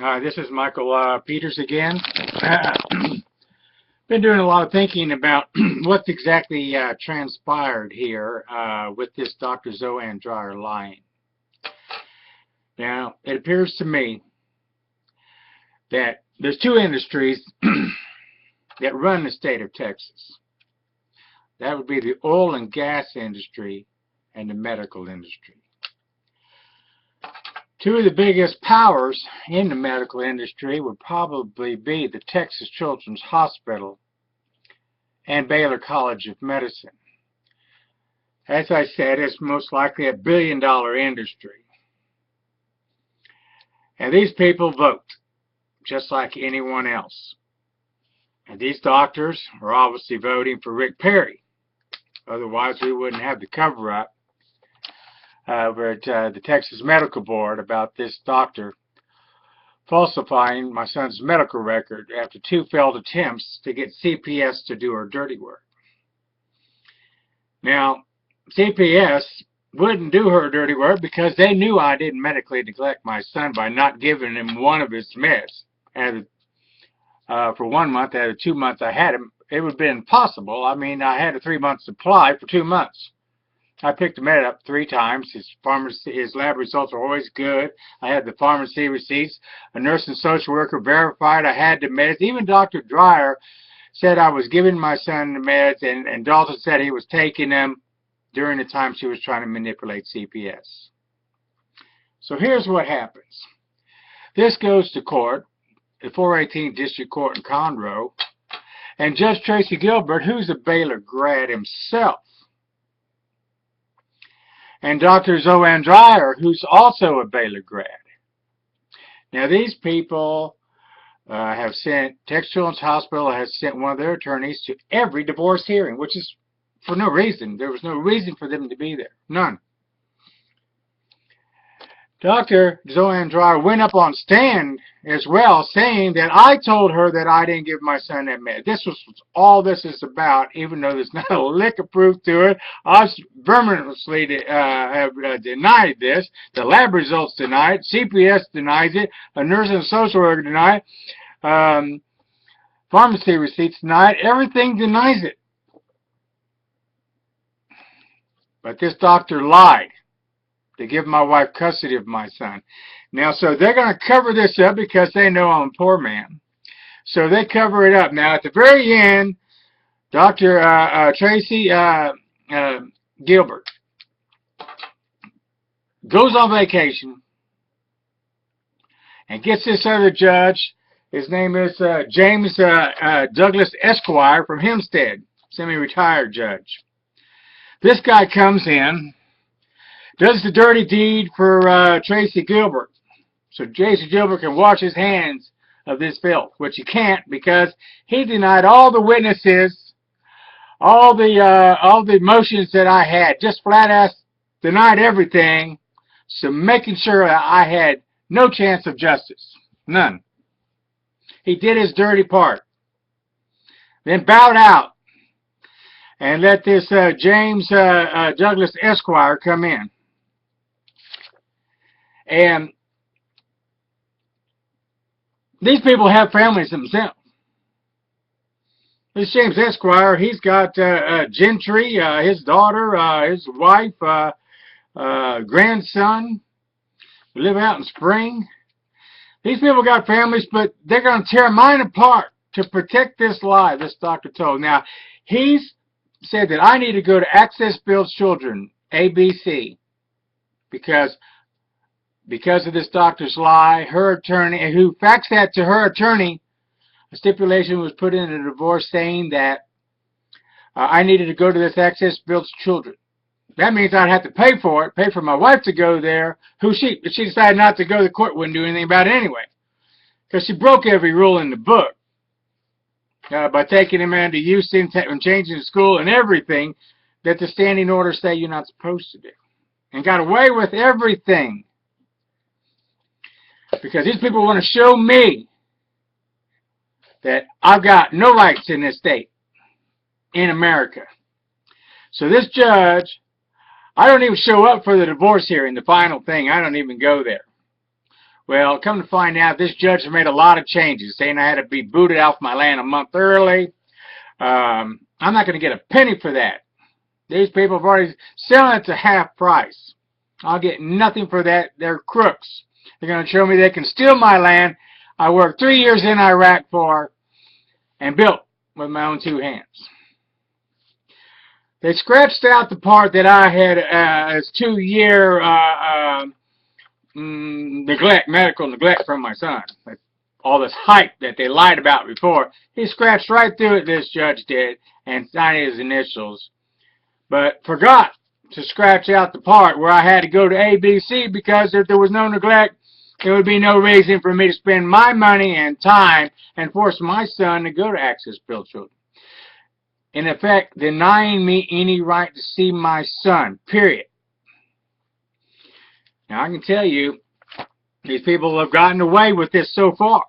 This is Michael Peters again. Been doing a lot of thinking about what's exactly transpired here with this Dr. ZoAnn Dreyer lying. Now, it appears to me that there's two industries that run the state of Texas. That would be the oil and gas industry and the medical industry. Two of the biggest powers in the medical industry would probably be the Texas Children's Hospital and Baylor College of Medicine. As I said, it's most likely $1 billion industry. And these people vote just like anyone else. And these doctors are obviously voting for Rick Perry. Otherwise, we wouldn't have the cover-up over at the Texas Medical Board about this doctor falsifying my son's medical record after 2 failed attempts to get CPS to do her dirty work. Now, CPS wouldn't do her dirty work because they knew I didn't medically neglect my son by not giving him one of his meds. For 1 month, out of 2 months I had him, it would have been impossible. I mean, I had a 3-month supply for 2 months. I picked the med up 3 times. His lab results were always good. I had the pharmacy receipts. A nurse and social worker verified I had the meds. Even Dr. Dreyer said I was giving my son the meds, and Dalton said he was taking them during the time she was trying to manipulate CPS. So here's what happens. This goes to court, the 418 District Court in Conroe, and Judge Tracy Gilbert, who's a Baylor grad himself, and Dr. ZoAnn Dreyer, who's also a Baylor grad. Now, these people have sent, Texas Children's Hospital has sent one of their attorneys to every divorce hearing, which is for no reason. There was no reason for them to be there. None. Dr. ZoAnn Dreyer went up on stand as well, saying that I told her that I didn't give my son that med. This was all this is about, even though there's not a lick of proof to it. I vehemently have denied this. The lab results deny it. CPS denies it. A nurse and social worker deny it. Pharmacy receipts deny it. Everything denies it. But this doctor lied to give my wife custody of my son. Now, so they're going to cover this up because they know I'm a poor man. So they cover it up. Now, at the very end, Dr. Tracy Gilbert goes on vacation and gets this other judge. His name is James Douglas Squire from Hempstead, semi-retired judge. This guy comes in, does the dirty deed for Tracy Gilbert, so Tracy Gilbert can wash his hands of this filth, which he can't because he denied all the witnesses, all the motions that I had, just flat-ass denied everything, so making sure that I had no chance of justice, none. He did his dirty part, then bowed out and let this James Douglas Esquire come in. And these people have families themselves. This James Esquire, he's got Gentry, his daughter, his wife, grandson, live out in Spring. These people got families, but they're going to tear mine apart to protect this lie this doctor told. Now, he's said that I need to go to Access Builds Children, ABC, because of this doctor's lie. Her attorney, who faxed that to her attorney, a stipulation was put in the divorce saying that I needed to go to this Access Builds Children. That means I'd have to pay for it, pay for my wife to go there, if she decided not to go, the court wouldn't do anything about it anyway, because she broke every rule in the book by taking him into Houston and changing the school and everything that the standing orders say you're not supposed to do, and got away with everything. Because these people want to show me that I've got no rights in this state, in America. So this judge, I don't even show up for the divorce hearing, the final thing. I don't even go there. Well, come to find out, this judge has made a lot of changes, saying I had to be booted off my land a month early. I'm not going to get a penny for that. These people have already selling it to half price. I'll get nothing for that. They're crooks. They're going to show me they can steal my land I worked 3 years in Iraq for and built with my own 2 hands. They scratched out the part that I had as 2-year neglect, medical neglect from my son. All this hype that they lied about before. He scratched right through it, this judge did, and signed his initials. But forgot to scratch out the part where I had to go to ABC, because if there was no neglect, there would be no reason for me to spend my money and time and force my son to go to Access Build Children. In effect, denying me any right to see my son, period. Now, I can tell you, these people have gotten away with this so far.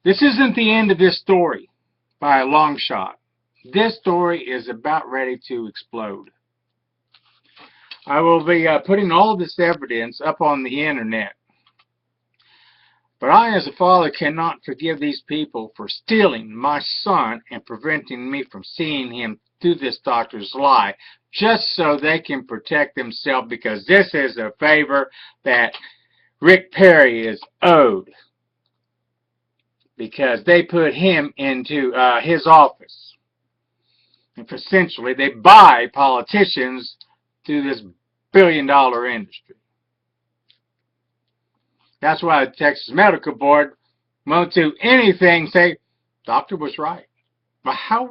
This isn't the end of this story by a long shot. This story is about ready to explode. I will be putting all this evidence up on the internet. But I, as a father, cannot forgive these people for stealing my son and preventing me from seeing him through this doctor's lie, just so they can protect themselves, because this is a favor that Rick Perry is owed, because they put him into his office. And essentially, they buy politicians through this billion-dollar industry. That's why the Texas Medical Board won't do anything say, doctor was right. But how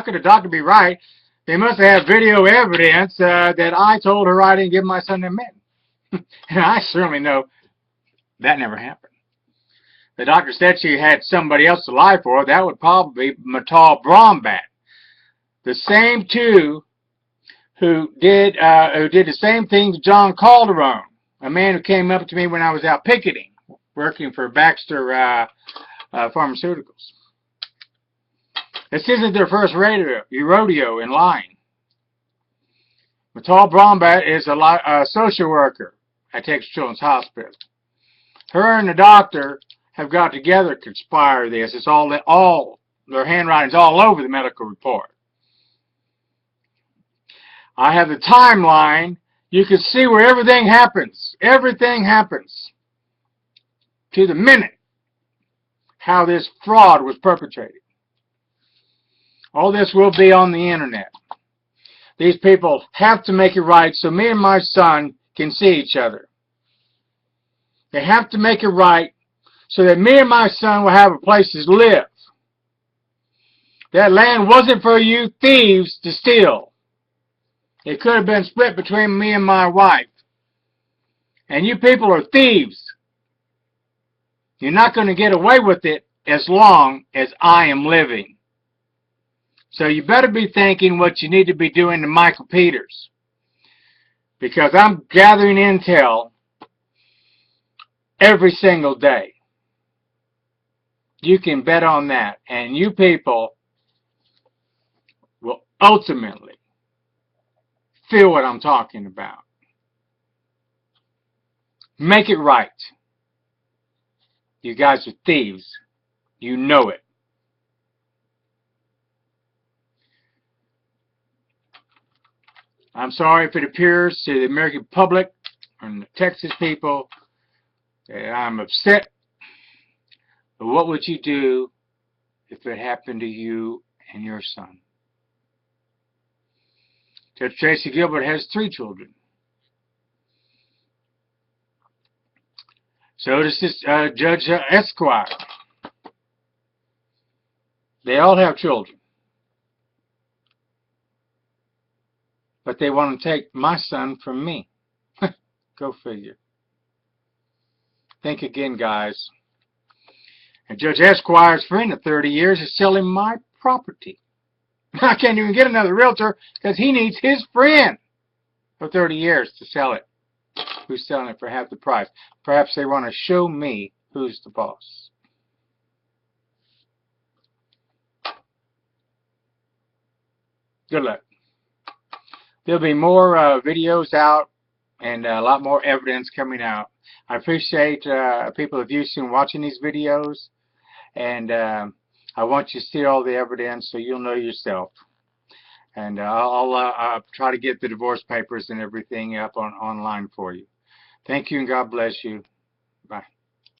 could a doctor be right? They must have video evidence that I told her I didn't give my son a med. And I certainly know that never happened. The doctor said she had somebody else to lie for. That would probably be Matal Brombat. The same two who did the same thing to John Calderon, a man who came up to me when I was out picketing, working for Baxter Pharmaceuticals. This isn't their first rodeo in lying. Matal Brombat is a social worker at Texas Children's Hospital. Her and the doctor have got together to conspire this. It's all their handwriting's all over the medical report. I have the timeline. You can see where everything happens. Everything happens to the minute how this fraud was perpetrated. All this will be on the internet. These people have to make it right so me and my son can see each other. They have to make it right so that me and my son will have a place to live. That land wasn't for you thieves to steal. It could have been split between me and my wife. And you people are thieves. You're not going to get away with it as long as I am living. So you better be thinking what you need to be doing to Michael Peters. Because I'm gathering intel every single day. You can bet on that. And you people will ultimately feel what I'm talking about. Make it right. You guys are thieves. You know it. I'm sorry if it appears to the American public and the Texas people that I'm upset. But what would you do if it happened to you and your son? Judge Tracy Gilbert has 3 children. So does this Judge Squire. They all have children. But they want to take my son from me. Go figure. Think again, guys. And Judge Esquire's friend of 30 years is selling my property. I can't even get another realtor because he needs his friend for 30 years to sell it. Who's selling it for half the price? Perhaps they want to show me who's the boss. Good luck. There'll be more videos out and a lot more evidence coming out. I appreciate people of Houston watching these videos, and I want you to see all the evidence so you'll know yourself. And I'll try to get the divorce papers and everything up online for you. Thank you, and God bless you. Bye.